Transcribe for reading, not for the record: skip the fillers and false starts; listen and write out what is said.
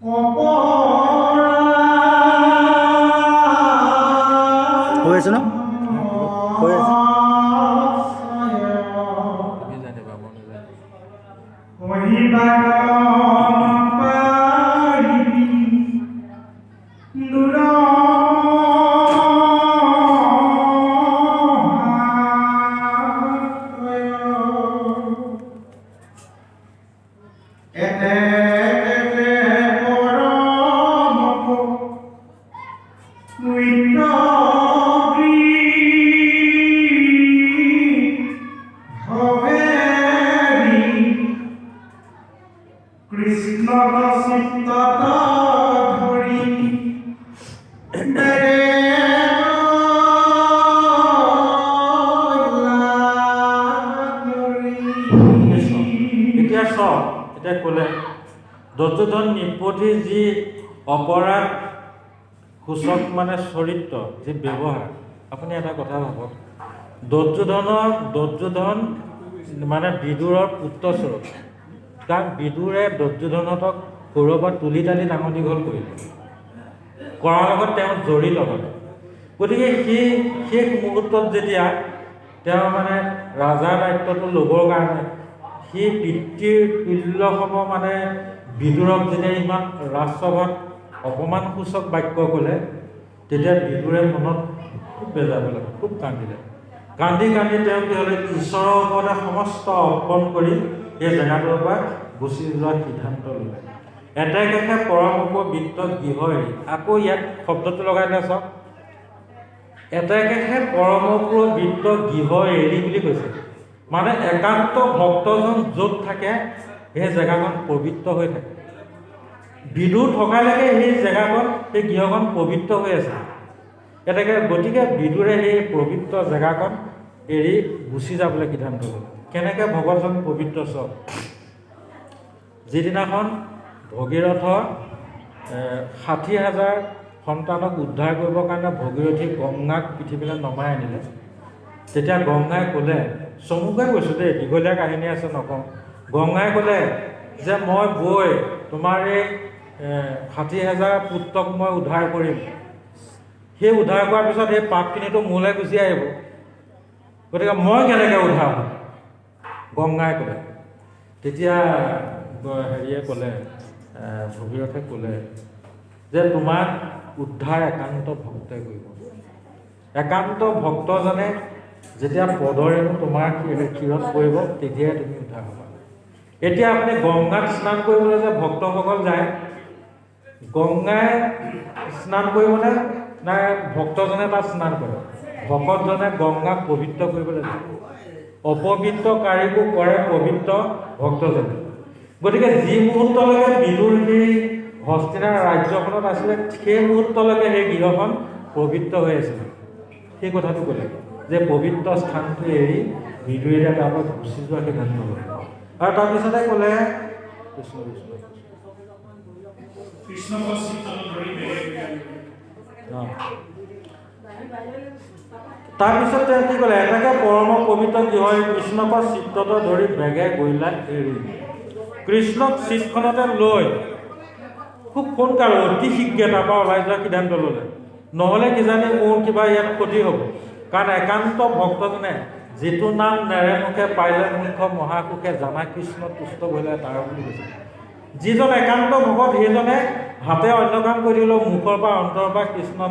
হৈ আছে ন হৈ আছে কৃষ্ণ চিত্তত ধৰি এতিয়া চব এতিয়া ক'লে দুৰ্যোধন নৃপতি যি অপৰাধ সূচক মানে চৰিত্ৰ যি ব্যৱহাৰ আপুনি এটা কথা ভাবক দুৰ্যোধন মানে বিদুৰৰ পুত্ৰস্বৰূপ কাৰণ বিদুৰে দুৰ্যোধনক সৰুৰ পৰা তুলি তালি ডাঙৰ দীঘল কৰিলে কৰাৰ লগত তেওঁ জড়িত মানে গতিকে সেই মুহূৰ্তত যেতিয়া তেওঁ মানে ৰাজাৰ দায়িত্বটো ল'বৰ কাৰণে সি পিতৃৰ তুল্যসম মানে বিদুৰক যেতিয়া ইমান ৰাজসভাত অপমানসূচক বাক্য ক'লে তেতিয়া বিদুৰে মনত খুব বেজাৰ পেলালে খুব কান্দিলে কান্দি তেওঁ কি হ'লে ঈশ্বৰৰ ওপৰতে সমস্ত অৰ্পণ কৰি এই জেগাটোৰ পৰা গুচি যোৱাৰ সিদ্ধান্ত ল'লে এতেকেহে পৰমপবিত্ৰ গৃহ এৰি আকৌ ইয়াত শব্দটো লগাই দিয়া চাওক এতেকেহে পৰমপবিত্ৰ গৃহ এৰি বুলি কৈছে মানে একান্ত ভক্তজন য'ত থাকে সেই জেগাখন পবিত্ৰ হৈ থাকে বিদুৰ থকালৈকে সেই জেগাখন সেই গৃহখন পবিত্ৰ হৈ আছে গতিকে বিদুৰে সেই পবিত্ৰ জেগাখন এৰি গুচি যাবলৈ সিদ্ধান্ত ল'লে কেনেকৈ ভগৱান পবিত্ৰ চব যিদিনাখন ভগীৰথ ৬০,০০০ সন্তানক উদ্ধাৰ কৰিবৰ কাৰণে ভগীৰথী গংগাক পৃথিৱীলৈ নমাই আনিলে তেতিয়া গংগাই ক'লে চমুকৈ কৈছোঁ দেই দীঘলীয়া কাহিনী আছে নকওঁ গংগাই ক'লে যে মই গৈ তোমাৰ এই ৬০,০০০ পুত্ৰক মই উদ্ধাৰ কৰিম সেই উদ্ধাৰ কৰাৰ পিছত সেই পাপখিনিতো মোলৈ গুচি আহিব গতিকে মই কেনেকৈ উদ্ধাৰ হ'ম গংগাই ক'লে তেতিয়া হেৰিয়ে ক'লে ভগীৰথে ক'লে যে তোমাক উদ্ধাৰ একান্ত ভক্তই কৰিব একান্ত ভক্তজনে যেতিয়া পদৰেণু তোমাৰ ক্ষীৰত পৰিব তেতিয়াই তুমি উদ্ধাৰ হ'বা এতিয়া আপুনি গংগাত স্নান কৰিবলৈ যে ভক্তসকল যায় গংগাই স্নান কৰিবলৈ নাই ভক্তজনে তাত স্নান কৰে ভকতজনে গংগাক পবিত্ৰ কৰিবলৈ যায় অপবিত্ৰকাৰীকো কৰে পবিত্ৰ ভক্তজনে গতিকে যি মুহূৰ্তলৈকে বিদুৰ সেই হস্তিনাৰ ৰাজ্যখনত আছিলে সেই মুহূৰ্তলৈকে সেই গৃহখন পবিত্ৰ হৈ আছিলে সেই কথাটো ক'লে যে পবিত্ৰ স্থানটো এৰি বিদুৰে তাৰ পৰা গুচি যোৱা সিদ্ধান্ত ল'লে আৰু তাৰপিছতে ক'লে তাৰপিছত তেওঁ কি ক'লে এটাকে পৰম পবিত্ৰ গৃহ কৃষ্ণক চিত্তত ধৰি বেগে গৈলা এৰি কৃষ্ণক চিটখনতে লৈ খুব সোনকালে অতি শীঘ্ৰে তাৰপৰা ওলাই যোৱাৰ সিদ্ধান্ত ল'লে নহ'লে কিজানি মোৰ কিবা ইয়াত ক্ষতি হ'ব কাৰণ একান্ত ভক্তজনে যিটো নাম নেৰেমুখে পাৰিলে মুখ্য মহাসুখে জানা কৃষ্ণ তুষ্ট কৰিলে তাৰ বুলি কৈছে যিজন একান্ত ভকত সেইজনে হাতে অন্য কাম কৰি দিলেও মুখৰ পৰা অন্তৰৰ পৰা কৃষ্ণ